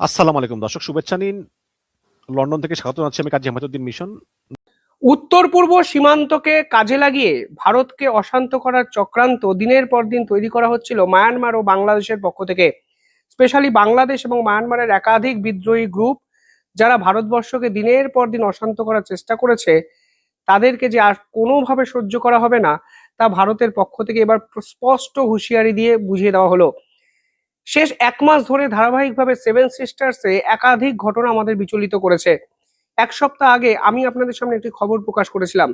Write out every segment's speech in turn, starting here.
আসসালামু আলাইকুম দর্শক, শুভেচ্ছা নিন। লন্ডন থেকে স্বাগত জানাচ্ছি আমি কাজী হেমায়েতুদ্দিন মিশন। উত্তর পূর্ব সীমান্তকে কাজে লাগিয়ে ভারতকে অশান্ত করার চক্রান্ত দিনের পর দিন তৈরি করা হচ্ছিল মায়ানমার ও বাংলাদেশের পক্ষ থেকে। স্পেশালি বাংলাদেশ এবং মায়ানমারের একাধিক বিদ্রোহী গ্রুপ যারা ভারতবর্ষকে দিনের পর দিন অশান্ত করার চেষ্টা করেছে, তাদেরকে যে আর কোনোভাবে সহ্য করা হবে না তা ভারতের পক্ষ থেকে এবার স্পষ্ট হুঁশিয়ারি দিয়ে বুঝিয়ে দেওয়া হলো। শেষ এক মাস ধরে ধারাবাহিকভাবে সেভেন সিস্টার্সে একাধিক ঘটনা আমাদের বিচলিত করেছে। এক সপ্তাহ আগে আমি আপনাদের সামনে একটি খবর প্রকাশ করেছিলাম,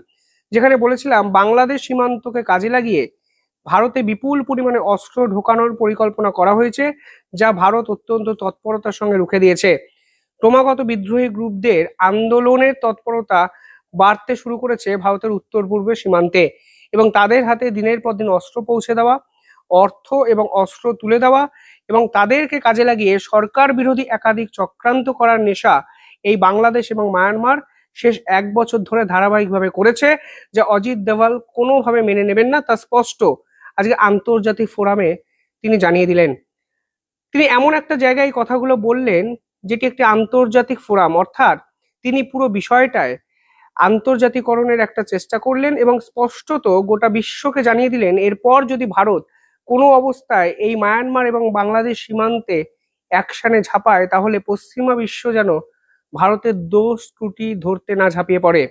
যেখানে বলেছিলাম বাংলাদেশ সীমান্তকে কাজে লাগিয়ে ভারতে বিপুল পরিমাণে অস্ত্র ঢোকানোর পরিকল্পনা করা হয়েছে, যা ভারত অত্যন্ত তৎপরতার সঙ্গে রুখে দিয়েছে। ক্রমাগত বিদ্রোহী গ্রুপদের আন্দোলনের তৎপরতা বাড়তে শুরু করেছে ভারতের উত্তর পূর্বে সীমান্তে, এবং তাদের হাতে দিনের পর দিন অস্ত্র পৌঁছে দেওয়া, অর্থ এবং অস্ত্র তুলে দেওয়া এবং তাদেরকে কাজে লাগিয়ে সরকার বিরোধী একাধিক চক্রান্ত করার নেশা এই বাংলাদেশ এবং মায়ানমার শেষ এক বছর ধরে ধারাবাহিকভাবে করেছে, যা অজিত দোভাল কোনোভাবে মেনে নেবেন না তা স্পষ্ট আজকে আন্তর্জাতিক ফোরামে তিনি জানিয়ে দিলেন। তিনি এমন একটা জায়গায় কথাগুলো বললেন যেটি একটি আন্তর্জাতিক ফোরাম, অর্থাৎ তিনি পুরো বিষয়টায় আন্তর্জাতিকরণের একটা চেষ্টা করলেন এবং স্পষ্টত গোটা বিশ্বকে জানিয়ে দিলেন এরপর যদি ভারত কোনো অবস্থায় এই মায়ানমার এবং বাংলাদেশ সীমান্তে অ্যাকশনে ঝাঁপায়, তাহলে পশ্চিমা বিশ্ব যেন ভারতের দোষ ত্রুটি ধরতে না ঝাঁপিয়ে পড়ে।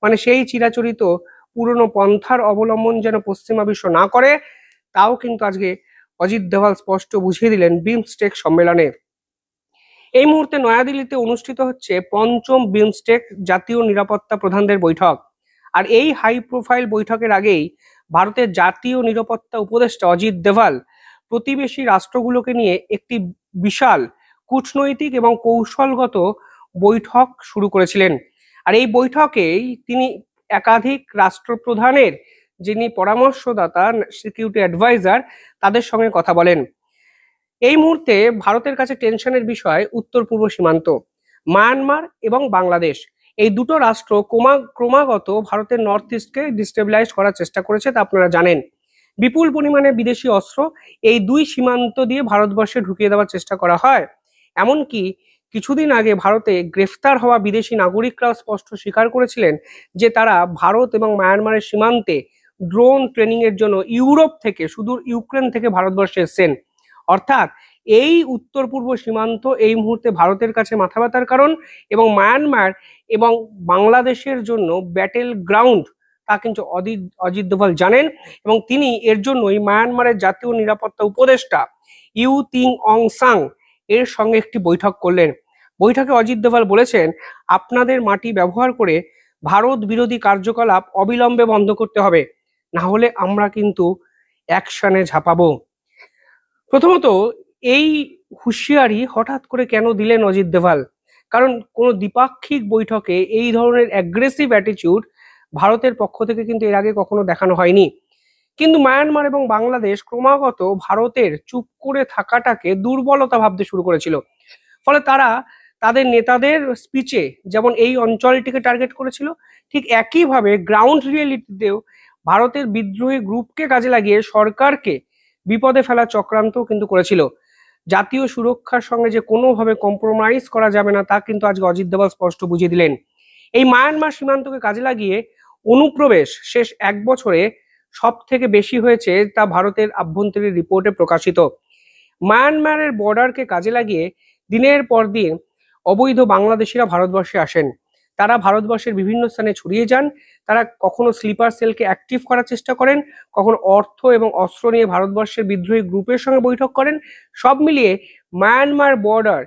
মানে সেই চিরাচরিত পুরনো পন্থার অবলম্বন যেন পশ্চিমা বিশ্ব না করে, তাও কিন্তু আজকে অজিত দোভাল স্পষ্ট বুঝিয়ে দিলেন বিমস্টেক সম্মেলনে। এই মুহূর্তে নয়াদিল্লিতে অনুষ্ঠিত হচ্ছে পঞ্চম বিমস্টেক জাতীয় নিরাপত্তা প্রধানদের বৈঠক। আর এই হাই প্রোফাইল বৈঠকের আগেই ভারতের জাতীয় নিরাপত্তা উপদেষ্টা অজিত দোভাল প্রতিবেশী রাষ্ট্রগুলোকে নিয়ে একটি বিশাল কূটনৈতিক এবং কৌশলগত বৈঠক শুরু করেছিলেন। আর এই বৈঠকেই তিনি একাধিক রাষ্ট্রপ্রধানের যিনি পরামর্শদাতা, সিকিউরিটি অ্যাডভাইজার, তাদের সঙ্গে কথা বলেন। এই মুহূর্তে ভারতের কাছে টেনশনের বিষয় উত্তর পূর্ব সীমান্ত। মায়ানমার এবং বাংলাদেশ এই দুটো রাষ্ট্র ক্রমাগত ভারতের নর্থ ইস্টকে ডিস্টেবিলাইজ করার চেষ্টা করেছে, তা আপনারা জানেন। বিপুল পরিমাণে বিদেশি অস্ত্র এই দুই সীমান্ত দিয়ে ভারতবর্ষে ঢুকিয়ে দেওয়ার চেষ্টা করা হয়। এমনকি কিছুদিন আগে ভারতে গ্রেফতার হওয়া বিদেশি নাগরিকরাও স্পষ্ট স্বীকার করেছিলেন যে তারা ভারত এবং মায়ানমারের সীমান্তে ড্রোন ট্রেনিং এর জন্য ইউরোপ থেকে, সুদূর ইউক্রেন থেকে ভারতবর্ষে এসেছেন। অর্থাৎ এই উত্তর পূর্ব সীমান্ত এই মুহূর্তে ভারতের কাছে মাথা ব্যথার কারণ, এবং মায়ানমার এবং বাংলাদেশের জন্য ব্যাটেল গ্রাউন্ড, তা কিন্তু অজিত দোভাল জানেন। এবং তিনি এর জন্যই মায়ানমারের জাতীয় নিরাপত্তা উপদেষ্টা ইউ তিং অং সাং এর সঙ্গে একটি বৈঠক করলেন। বৈঠকে অজিত দোভাল বলেছেন, আপনাদের মাটি ব্যবহার করে ভারত বিরোধী কার্যকলাপ অবিলম্বে বন্ধ করতে হবে, না হলে আমরা কিন্তু অ্যাকশনে ঝাঁপাবো। প্রথমত, এই হুঁশিয়ারি হঠাৎ করে কেন দিলেন অজিত দোভাল? কারণ কোনো দ্বিপাক্ষিক বৈঠকে এই ধরনের অ্যাগ্রেসিভ অ্যাটিটিউড ভারতের পক্ষ থেকে কিন্তু এর আগে কখনো দেখানো হয়নি। কিন্তু মায়ানমার এবং বাংলাদেশ ক্রমাগত ভারতের চুপ করে থাকাটাকে দুর্বলতা ভাবতে শুরু করেছিল। ফলে তারা তাদের নেতাদের স্পিচে যেমন এই অঞ্চলটিকে টার্গেট করেছিল, ঠিক একইভাবে গ্রাউন্ড রিয়েলিটিতেও ভারতের বিদ্রোহী গ্রুপকে কাজে লাগিয়ে সরকারকে বিপদে ফেলা চক্রান্ত কিন্তু করেছিল। জাতীয় সুরক্ষার সঙ্গে যে কোনোভাবে কম্প্রোমাইজ করা যাবে না তা কিন্তু আজকে অজিত দোভাল স্পষ্ট বুঝিয়ে দিলেন। এই মায়ানমার সীমান্তকে কাজে লাগিয়ে অনুপ্রবেশ শেষ এক বছরে সব থেকে বেশি হয়েছে, তা ভারতের আভ্যন্তরীণ রিপোর্টে প্রকাশিত। মায়ানমারের বর্ডারকে কাজে লাগিয়ে দিনের পর দিন অবৈধ বাংলাদেশিরা ভারতবর্ষে আসেন। তারা ভারতবর্ষের বিভিন্ন স্থানে ছড়িয়ে যান। তারা কখনো স্লিপার সেলকে অ্যাক্টিভ করার চেষ্টা করেন, কখনো অর্থ এবং অস্ত্র নিয়ে ভারতবর্ষের বিদ্রোহী গ্রুপের সঙ্গে বৈঠক করেন। সব মিলিয়ে মায়ানমার বর্ডার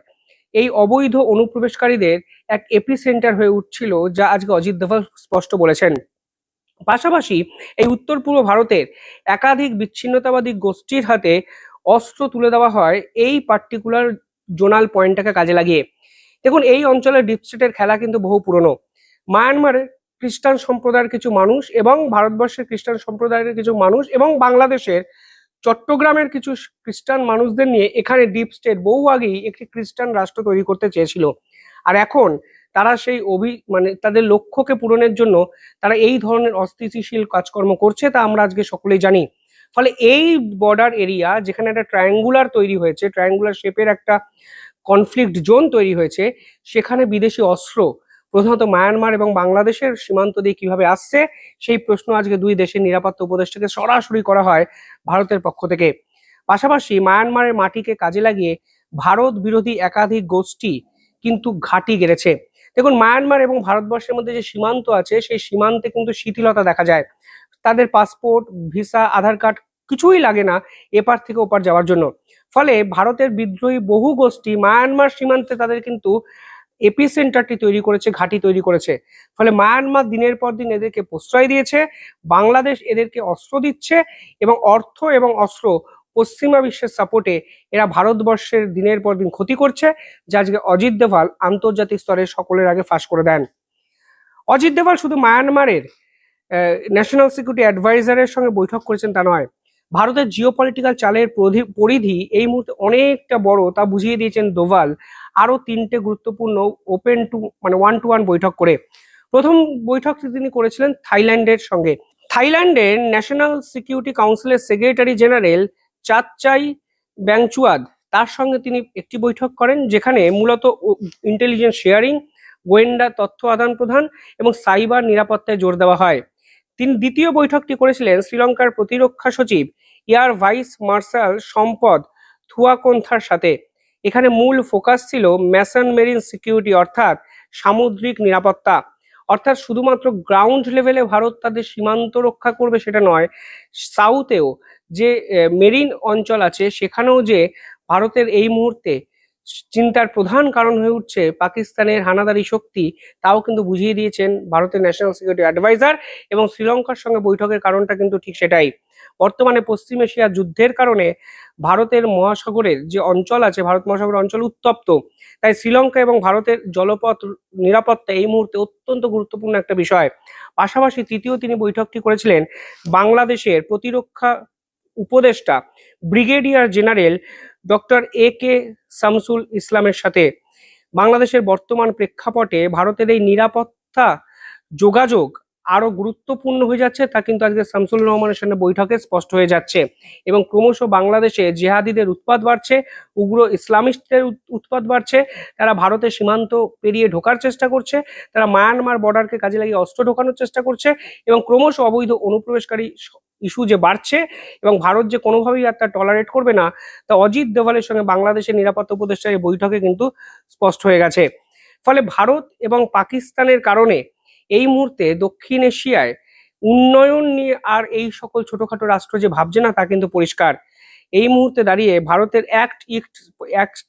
এই অবৈধ অনুপ্রবেশকারীদের এক এপিসেন্টার হয়ে উঠছিল, যা আজকে অজিত দোভাল স্পষ্ট বলেছেন। পাশাপাশি এই উত্তর পূর্ব ভারতের একাধিক বিচ্ছিন্নতাবাদী গোষ্ঠীর হাতে অস্ত্র তুলে দেওয়া হয় এই পার্টিকুলার জোনাল পয়েন্টটাকে কাজে লাগিয়ে। দেখুন, এই অঞ্চলের ডিপ স্টেটের খেলা কিন্তু বহু পুরনো। মায়ানমারের খ্রিস্টান সম্প্রদায়ের কিছু মানুষ এবং ভারতবর্ষের খ্রিস্টান সম্প্রদায়ের কিছু মানুষ এবং বাংলাদেশের চট্টগ্রামের কিছু খ্রিস্টান মানুষদের নিয়ে এখানে ডিপ স্টেট বহু আগেই একটি খ্রিস্টান রাষ্ট্র তৈরি করতে চেয়েছিল। আর এখন তারা সেই তাদের লক্ষ্যকে পূরণের জন্য তারা এই ধরনের অস্থিতিশীল কাজকর্ম করছে, তা আমরা আজকে সকলেই জানি। ফলে এই বর্ডার এরিয়া যেখানে একটা ট্রায়াঙ্গুলার তৈরি হয়েছে, ট্রায়াঙ্গুলার শেপের একটা কনফ্লিক্ট জোন তৈরি হয়েছে, সেখানে বিদেশি অস্ত্র প্রধানত মায়ানমার এবং বাংলাদেশের সীমান্ত দিয়ে কিভাবে আসছে, সেই প্রশ্ন আজকে দুই দেশের নিরাপত্তা উপদেষ্টাকে সরাসরি করা হয় ভারতের পক্ষ থেকে। পাশাপাশি মায়ানমারের মাটিকে কাজে লাগিয়ে ভারত বিরোধী একাধিক গোষ্ঠী কিন্তু ঘাঁটি গেড়েছে। দেখুন, মায়ানমার এবং ভারতবর্ষের মধ্যে যে সীমান্ত আছে, সেই সীমান্তে কিন্তু শিথিলতা দেখা যায়। তাদের পাসপোর্ট, ভিসা, আধার কার্ড কিছুই লাগে না এপার থেকে ওপার যাওয়ার জন্য। ফলে ভারতের বিদ্রোহী বহু গোষ্ঠী মায়ানমার সীমান্তে তাদের কিন্তু এপিসেন্টারটি তৈরি করেছে, ঘাঁটি তৈরি করেছে। ফলে মায়ানমার দিনের পর দিন এদেরকে প্রশ্রয় দিয়েছে, বাংলাদেশ এদেরকে অস্ত্র দিচ্ছে এবং অর্থ এবং অস্ত্র পশ্চিমা বিশ্বের সাপোর্টে এরা ভারতবর্ষের দিনের পর দিন ক্ষতি করছে, যা আজকে অজিত দোভাল আন্তর্জাতিক স্তরে সকলের আগে ফাঁস করে দেন। অজিত দোভাল শুধু মায়ানমারের ন্যাশনাল সিকিউরিটি অ্যাডভাইজারের সঙ্গে বৈঠক করেছেন তা নয়, ভারতের জিওপলিটিক্যাল চালের পরিধি এই মুহূর্তে অনেকটা বড় তা বুঝিয়ে দিয়েছেন দোভাল আরো তিনটে গুরুত্বপূর্ণ ওপেন টু মানে 1-to-1 বৈঠক করে। প্রথম বৈঠকটি তিনি করেছিলেন থাইল্যান্ডের সঙ্গে। থাইল্যান্ডের ন্যাশনাল সিকিউরিটি কাউন্সিলের সেক্রেটারি জেনারেল চাতচাই ব্যাংচুয়াদ, তার সঙ্গে তিনি একটি বৈঠক করেন, যেখানে মূলত ইন্টেলিজেন্স শেয়ারিং, গোয়েন্দা তথ্য আদান প্রদান এবং সাইবার নিরাপত্তায় জোর দেওয়া হয়। তিনি দ্বিতীয় বৈঠকটি করেছিলেন শ্রীলঙ্কার প্রতিরক্ষা সচিব এয়ার ভাইস মার্শাল সম্পদ থুয়াকোন্থার সাথে। এখানে মূল ফোকাস ছিল ম্যাসন মেরিন সিকিউরিটি, অর্থাৎ সামুদ্রিক নিরাপত্তা। অর্থাৎ শুধুমাত্র গ্রাউন্ড লেভেলে ভারত তাদের সীমান্ত রক্ষা করবে সেটা নয়, সাউথেও যে মেরিন অঞ্চল আছে সেখানেও যে ভারতের এই মুহূর্তে চিন্তার প্রধান কারণ হয়ে উঠছে পাকিস্তানের হানাদারি শক্তি, তাও কিন্তু বুঝিয়ে দিয়েছেন ভারতের ন্যাশনাল সিকিউরিটি অ্যাডভাইজার। এবং শ্রীলঙ্কার সঙ্গে বৈঠকের কারণটা কিন্তু ঠিক সেটাই। বর্তমানে পশ্চিম এশিয়ার যুদ্ধের কারণে ভারতের মহাসাগরের যে অঞ্চল আছে, ভারত মহাসাগরের অঞ্চল উত্তপ্ত, তাই শ্রীলঙ্কা এবং ভারতের জলপথ নিরাপত্তা এই মুহূর্তে অত্যন্ত গুরুত্বপূর্ণ একটা বিষয়। পাশাপাশি তৃতীয় তিনি বৈঠকটি করেছিলেন বাংলাদেশের প্রতিরক্ষা উপদেষ্টা brigadier general doctor A.K. Shamsul ইসলামের সাথে। বাংলাদেশের বর্তমান প্রেক্ষাপটে ভারতের এই নিরাপত্তা যোগাযোগ আরো গুরুত্বপূর্ণ হয়ে যাচ্ছে, তা কিন্তু আজকে শামসুল রহমানের সঙ্গে বৈঠকে স্পষ্ট হয়ে যাচ্ছে। এবং ক্রমশ বাংলাদেশে জেহাদিদের উৎপাত বাড়ছে, উগ্র ইসলামিস্টদের উৎপাত বাড়ছে, তারা ভারতের সীমান্ত পেরিয়ে ঢোকার চেষ্টা করছে, তারা মায়ানমার বর্ডারকে কাজে লাগিয়ে অস্ত্র ঢোকানোর চেষ্টা করছে এবং ক্রমশ অবৈধ অনুপ্রবেশকারী ইস্যু যে বাড়ছে এবং ভারত যে কোনোভাবেই আর তা টলারেট করবে না, তা অজিত দোভালের সঙ্গে বাংলাদেশের নিরাপত্তা উপদেষ্টার এই বৈঠকে কিন্তু স্পষ্ট হয়ে গেছে। ফলে ভারত এবং পাকিস্তানের কারণে এই মুহূর্তে দক্ষিণ এশিয়ায় উন্নয়ন নিয়ে আর এই সকল ছোটখাটো রাষ্ট্র যে ভাবছে না তা কিন্তু পরিষ্কার। এই মুহূর্তে দাঁড়িয়ে ভারতের অ্যাক্ট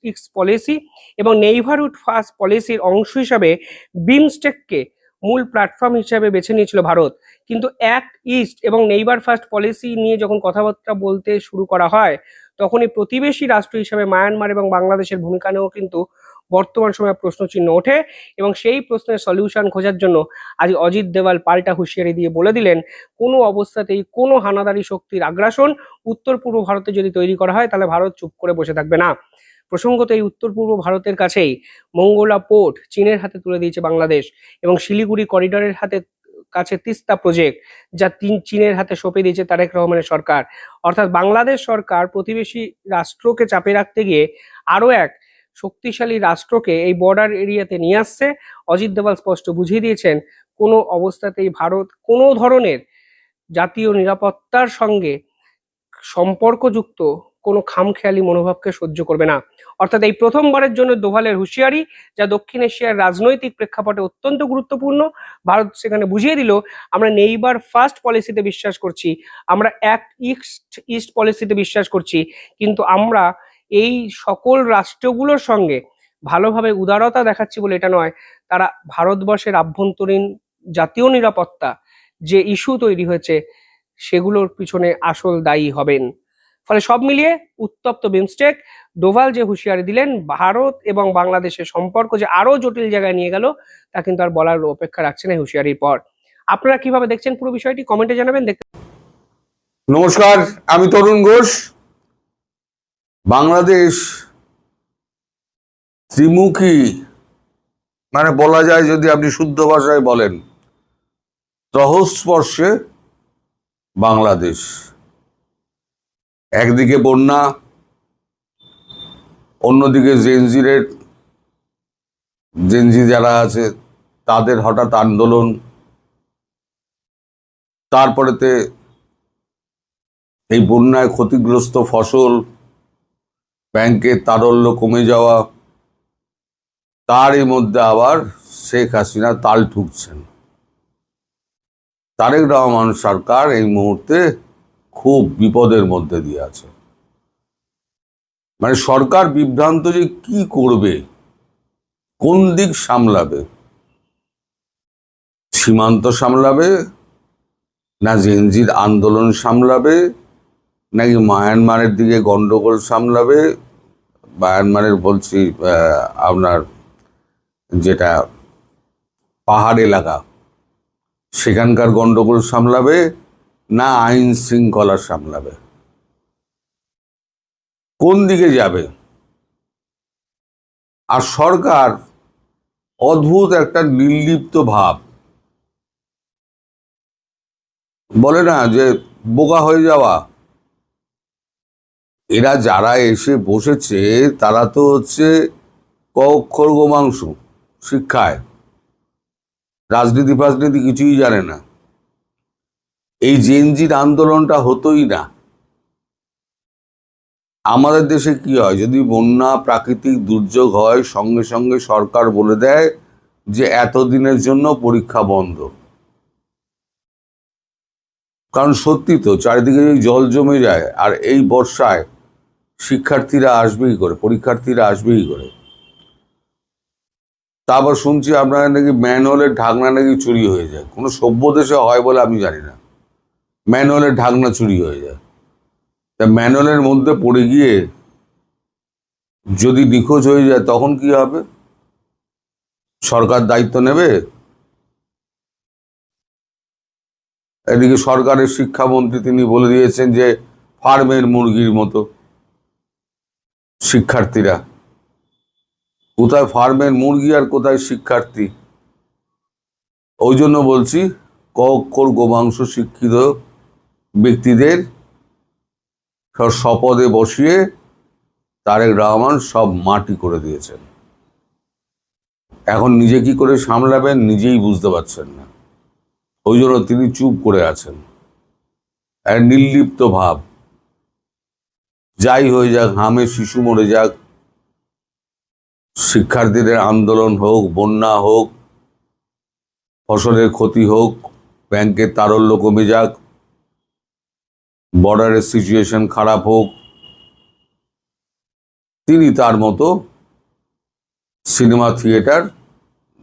ইস্ট পলিসি এবং নেইবারহুড ফার্স্ট পলিসির অংশ হিসাবে বিমস্টেককে মূল প্ল্যাটফর্ম হিসাবে বেছে নিয়েছিল ভারত। কিন্তু অ্যাক্ট ইস্ট এবং নেইবার ফার্স্ট পলিসি নিয়ে যখন কথাবার্তা বলতে শুরু করা হয়, তখনই প্রতিবেশী রাষ্ট্র হিসাবে মায়ানমার এবং বাংলাদেশের ভূমিকা নিয়েও কিন্তু বর্তমান সময়ে প্রশ্নচিহ্ন ওঠে। এবং সেই প্রশ্নের সলিউশন খোঁজার জন্য আজ অজিত দোভাল পাল্টা হুঁশিয়ারি দিয়ে বলে দিলেন, কোনো অবস্থাতেই কোনো হানাদারি শক্তির আগ্রাসন উত্তর পূর্ব ভারতে যদি তৈরি করা হয়, তাহলে ভারত চুপ করে বসে থাকবে না। প্রসঙ্গত এই উত্তর পূর্ব ভারতের কাছেই মঙ্গলা পোর্ট চীনের হাতে তুলে দিয়েছে বাংলাদেশ, এবং শিলিগুড়ি করিডোরের কাছে তিস্তা প্রজেক্ট, যা চীনের হাতে সঁপে দিয়েছে তারেক রহমানের সরকার। অর্থাৎ বাংলাদেশ সরকার প্রতিবেশী রাষ্ট্রকে চাপে রাখতে গিয়ে আরো এক শক্তিশালী রাষ্ট্রকে এই বর্ডার এরিয়াতে নিয়ে আসছে। অজিত দোভাল স্পষ্ট বুঝিয়ে দিয়েছেন, কোনো অবস্থাতেই ভারত কোনো ধরনের জাতীয় নিরাপত্তার সঙ্গে সম্পর্কযুক্ত কোনো খামখেয়ালি মনোভাবকে সহ্য করবে না। অর্থাৎ এই প্রথমবারের জন্য দোভালের হুঁশিয়ারি, যা দক্ষিণ এশিয়ার রাজনৈতিক প্রেক্ষাপটে অত্যন্ত গুরুত্বপূর্ণ। ভারত সেখানে বুঝিয়ে দিল, আমরা নেইবার ফার্স্ট পলিসিতে বিশ্বাস করছি, আমরা অ্যাক্ট ইস্ট পলিসিতে বিশ্বাস করছি, কিন্তু আমরা এই সকল রাষ্ট্রগুলোর সঙ্গে ভালোভাবে উদারতা দেখাচ্ছি বলে এটা নয়, তারা ভারতবর্ষের আভ্যন্তরীণ জাতীয় নিরাপত্তা যে ইস্যু তৈরি হয়েছে সেগুলোর পিছনে আসল দায়ী হবেন। ফলে সব মিলিয়ে উত্তপ্ত বিমস্টেক। দোভাল যে হুঁশিয়ারি দিলেন ভারত এবং বাংলাদেশের সম্পর্ক যে আরো জটিল জায়গায় নিয়ে গেল, তা কিন্তু আর বলার অপেক্ষা রাখছে না হুঁশিয়ারির পর। আপনারা কিভাবে দেখছেন পুরো বিষয়টি কমেন্টে জানাবেন। নমস্কার, আমি তরুণ ঘোষ। বাংলাদেশ ত্রিমুখী, মানে বলা যায় যদি আপনি শুদ্ধ ভাষায় বলেন, ত্রহস্পর্শে বাংলাদেশ। একদিকে বন্যা, অন্যদিকে জেনজি যারা আছে তাদের হঠাৎ আন্দোলন, তারপরেতে এই বন্যায় ক্ষতিগ্রস্ত ফসল, ব্যাংকের তারল্য কমে যাওয়া, তারই মধ্যে আবার শেখ হাসিনা তাল ঠুকছেন। তারেক রহমান সরকার এই মুহূর্তে খুব বিপদের মধ্যে দিয়ে আছে। মানে সরকার বিভ্রান্ত যে কি করবে, কোন দিক সামলাবে, সীমান্ত সামলাবে না জেনজির আন্দোলন সামলাবে, নাকি মায়ানমারের দিকে গন্ডগোল সামলাবে, মায়ানমারের বলছি আপনার যেটা পাহাড় এলাকা সেখানকার গন্ডগোল সামলাবে, না আইন শৃঙ্খলা সামলাবে, কোন দিকে যাবে? আর সরকার অদ্ভুত একটা নির্লিপ্ত ভাব, বলে না যে বোকা হয়ে যাওয়া। এরা যারা এসে বসেছে তারা তো হচ্ছে ক অক্ষর গোমাংস শিক্ষায়, রাজনীতি ফাজনীতি কিছুই জানে না। এই জেনজির আন্দোলনটা হতোই না। আমাদের দেশে কি হয়, যদি বন্যা প্রাকৃতিক দুর্যোগ হয় সঙ্গে সঙ্গে সরকার বলে দেয় যে এতদিনের জন্য পরীক্ষা বন্ধ। কারণ সত্যি তো চারিদিকে যদি জল জমে যায় আর এই বর্ষায় শিক্ষার্থীরা আসবেই করে, পরীক্ষার্থীরা আসবেই করে। তারপর শুনছি আপনারা নাকি ম্যানহোলের ঢাকনা নাকি চুরি হয়ে যায়। কোনো সভ্য দেশে হয় বলে আমি জানি না ম্যানহোলের ঢাকনা চুরি হয়ে যায়। তা ম্যানহোলের মধ্যে পড়ে গিয়ে যদি নিখোঁজ হয়ে যায় তখন কি হবে? সরকার দায়িত্ব নেবে? এদিকে সরকারের শিক্ষামন্ত্রী তিনি বলে দিয়েছেন যে ফার্মের মুরগির মতো শিক্ষার্থীরা। কোথায় ফার্মের মুরগি আর কোথায় শিক্ষার্থী? ওই জন্য বলছি ক অক্ষর গোমাংস শিক্ষিত ব্যক্তিদের শপথে বসিয়ে তারেক রহমান সব মাটি করে দিয়েছেন। এখন নিজে কি করে সামলাবেন নিজেই বুঝতে পারছেন না। ওই জন্য তিনি চুপ করে আছেন, এক নির্লিপ্ত ভাব। যাই হয়ে যাক, হামে শিশু মরে যাক, শিক্ষার্থীদের আন্দোলন হোক, বন্যা হোক, ফসলের ক্ষতি হোক, ব্যাংকের তারল্য কমে যাক, বর্ডারের সিচুয়েশন খারাপ হোক, তিনি তার মতো সিনেমা থিয়েটার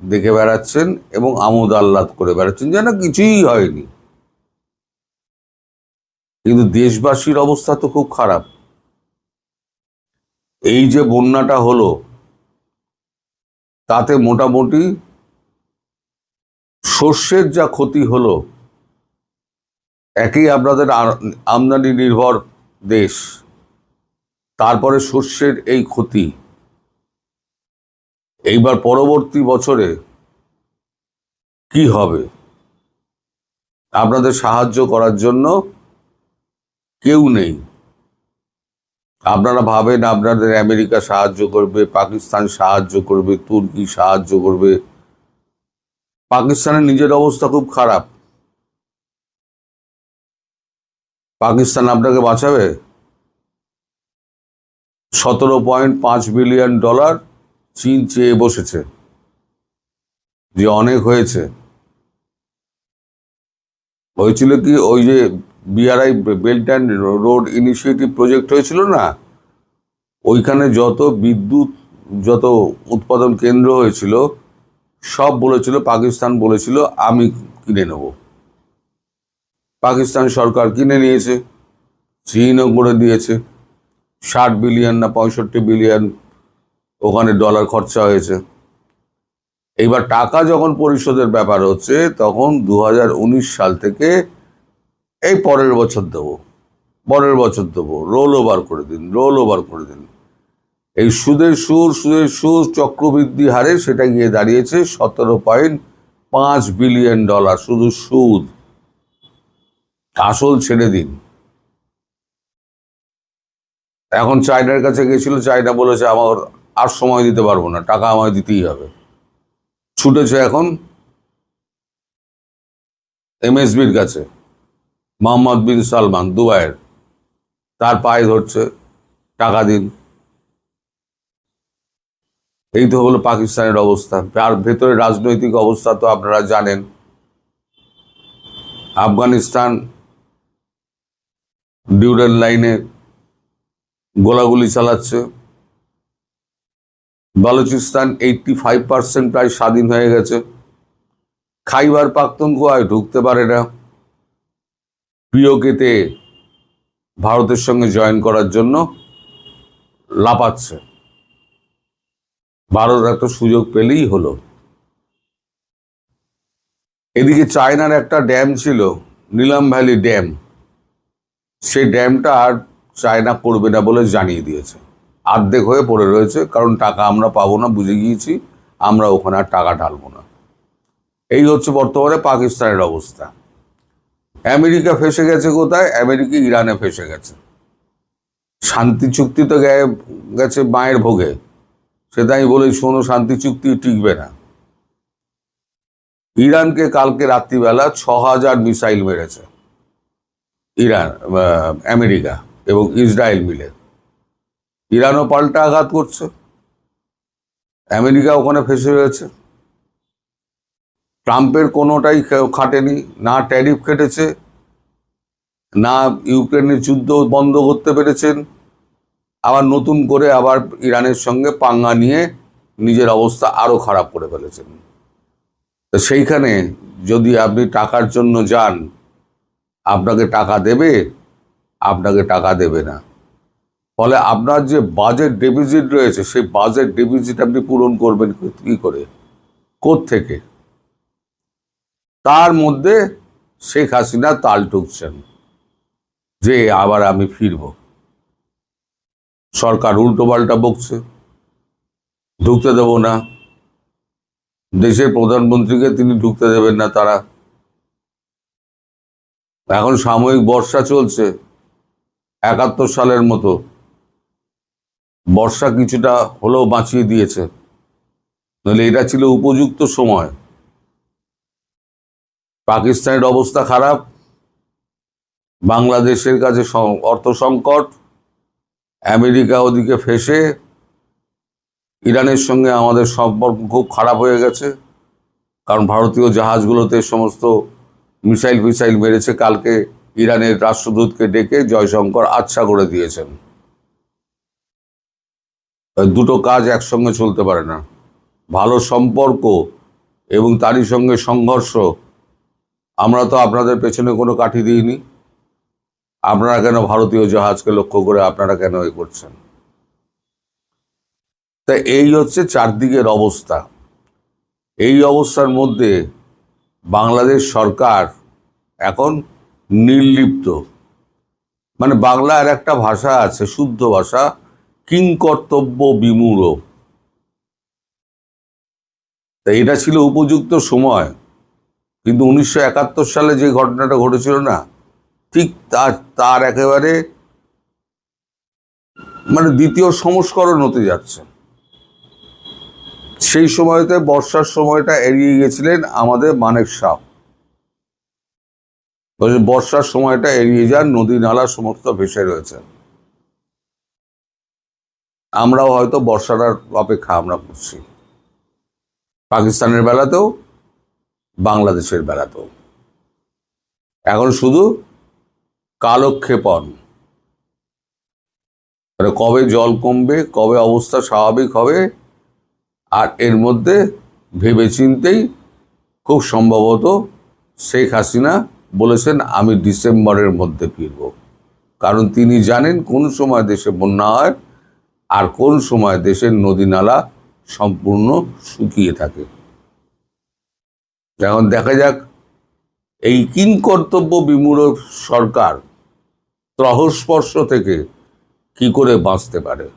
দেখে বেড়াচ্ছেন এবং আমোদ আহ্লাদ করে বেড়াচ্ছেন যেন কিছুই হয়নি। কিন্তু দেশবাসীর অবস্থা তো খুব খারাপ। এই যে বন্যাটা হলো তাতে মোটামুটি শস্যের যা ক্ষতি হলো, একই আপনাদের আমদানি নির্ভর দেশ, তারপরে শস্যের এই ক্ষতি, এইবার পরবর্তী বছরে কি হবে? আপনাদের সাহায্য করার জন্য কেউ নেই। আপনারা ভাবেন আপনাদের আমেরিকা সাহায্য করবে, পাকিস্তান সাহায্য করবে, তুর্কি সাহায্য করবে। পাকিস্তানের নিজের অবস্থা খুব খারাপ। পাকিস্তান আপনাকে বাঁচাবে? $17.5 বিলিয়ন চীন চেয়ে বসেছে, যে অনেক হয়েছে। হয়েছিল কি, ওই যে BRI belt and road initiative project হয়েছিল না, ওইখানে যত বিদ্যুৎ, যত উৎপাদন কেন্দ্র হয়েছিল সব বলেছিল, পাকিস্তান বলেছিল আমি কিনে নেব। পাকিস্তান সরকার কিনে নিয়েছে, চীনও করে দিয়েছে। 60 বিলিয়ন না 65 বিলিয়ন ওখানে ডলার খরচা হয়েছে। এইবার টাকা যখন পরিশোধের ব্যাপার হচ্ছে তখন 2019 সাল থেকে এই পরের বছর দেবো, রোল ওভার করে দিন। এই সুদের সুর চক্রবৃদ্ধি হারে সেটা গিয়ে দাঁড়িয়েছে $17.5 বিলিয়ন। শুধু সুদ, আসল ছেড়ে দিন। এখন চায়নার কাছে গেছিল, চায়না বলেছে আমার আর সময় দিতে পারবো না, টাকা আমায় দিতেই হবে। ছুটেছে এখন এমএসবির কাছে, মোহাম্মদ বিন সালমান দুবাইয়ের, তার পায়ে ধরছে টাকা দিন। এই তো হলো পাকিস্তানের অবস্থা। আর ভেতরে রাজনৈতিক অবস্থা তো আপনারা জানেন। আফগানিস্তান ডিউরেন লাইনে গোলাগুলি চালাচ্ছে। বালুচিস্তান 85% প্রায় স্বাধীন হয়ে গেছে। খাইবার পাখতুনখোয়ায় ঢুকতে পারে না। পিওকেতে ভারতের সঙ্গে জয়েন করার জন্য লাপাচ্ছে। ভারত একটা সুযোগ পেলেই হলো। এদিকে চায়নার একটা ড্যাম ছিল, নীলাম ভ্যালি ড্যাম, সেই ড্যামটা আর চায়না করবে না বলে জানিয়ে দিয়েছে। অর্ধেক হয়ে পড়ে রয়েছে, কারণ টাকা আমরা পাবো না, বুঝে গিয়েছি, আমরা ওখানে আর টাকা ঢালবো না। এই হচ্ছে বর্তমানে পাকিস্তানের অবস্থা। আমেরিকা ফেসে গেছে কোথায়? আমেরিকা ইরানে ফেসে গেছে। শান্তি চুক্তি তো গেছে মায়ের ভোগে। সেটা আমি বলি, শোনো, শান্তি চুক্তি টিকবে না। ইরানকে কালকে রাত্রিবেলা 6000 মিসাইল মেরেছে ইরান, আমেরিকা এবং ইসরায়েল মিলে। ইরানও পাল্টা আঘাত করছে, আমেরিকা ওখানে ফেসে রয়েছে। ট্রাম্পের কোনোটাই খাটেনি, না ট্যারিফ কেটেছে, না ইউক্রেনের যুদ্ধ বন্ধ করতে পেরেছেন, আবার নতুন করে আবার ইরানের সঙ্গে পাঙ্গা নিয়ে নিজের অবস্থা আরো খারাপ করে ফেলেছেন। তো সেইখানে যদি আপনি টাকার জন্য যান, আপনাকে টাকা দেবে, আপনাকে টাকা দেবে না। ফলে আপনার যে বাজেট ডেফিসিট রয়েছে, সেই বাজেট ডেফিসিট আপনি পূরণ করবেন কি করে, কোত্থেকে? তার মধ্যে শেখ হাসিনা তাল ঠুকছেন যে আবার আমি ফিরব। সরকার উল্টো পাল্টা বকছে, ঢুকতে দেব না। দেশের প্রধানমন্ত্রীকে তিনি ঢুকতে দেবেন না তারা। এখন সাময়িক বর্ষা চলছে, 71 সালের মতো বর্ষা কিছুটা হলেও বাঁচিয়ে দিয়েছে, নাহলে এটা ছিল উপযুক্ত সময়। পাকিস্তানের অবস্থা খারাপ, বাংলাদেশের কাছে অর্থ সংকট, আমেরিকা ওদিকে ফেসে, ইরানের সঙ্গে আমাদের সম্পর্ক খুব খারাপ হয়ে গেছে, কারণ ভারতীয় জাহাজগুলোতে সমস্ত মিসাইল ফিসাইল মেরেছে। কালকে ইরানের রাষ্ট্রদূতকে ডেকে জয়শঙ্কর আচ্ছা করে দিয়েছেন। দুটো কাজ একসঙ্গে চলতে পারে না। ভালো সম্পর্ক এবং তারই সঙ্গে সংঘর্ষ। আমরা তো আপনাদের পেছনে কোনো কাঠি দিইনি, আপনারা কেন ভারতীয় জাহাজকে লক্ষ্য করে আপনারা কেন এ করছেন? তাই এই হচ্ছে চারদিকের অবস্থা। এই অবস্থার মধ্যে বাংলাদেশ সরকার এখন নির্লিপ্ত। মানে বাংলার একটা ভাষা আছে, শুদ্ধ ভাষা, কিংকর্তব্য বিমূঢ়। তা এটা ছিল উপযুক্ত সময়, কিন্তু 1971 সালে যে ঘটনাটা ঘটেছিল না, ঠিক তার একেবারে মানে দ্বিতীয় সংস্করণ হতে যাচ্ছে। সেই সময়তে বর্ষার সময়টা এড়িয়ে গেছিলেন আমাদের মানেক শাহ। বর্ষার সময়টা এড়িয়ে যান, নদী নালা সমস্ত ভেসে রয়েছে। আমরাও হয়তো বর্ষার অপেক্ষা আমরা করছি, পাকিস্তানের বেলাতেও বাংলাদেশের বেলাতেও। এখন শুধু কালক্ষেপণ, কবে জল কমবে, কবে অবস্থা স্বাভাবিক হবে, আর এর মধ্যে ভেবেচিন্তেই খুব সম্ভবত শেখ হাসিনা বলেছেন আমি ডিসেম্বরের মধ্যে ফিরব, কারণ তিনি জানেন কোন সময় দেশে বন্যা হয় আর কোন সময় দেশের নদী নালা সম্পূর্ণ শুকিয়ে থাকে। এখন দেখা যাক এই কিংকর্তব্য বিমূঢ় সরকার ত্রহস্পর্শ থেকে কি করে বাঁচতে পারে।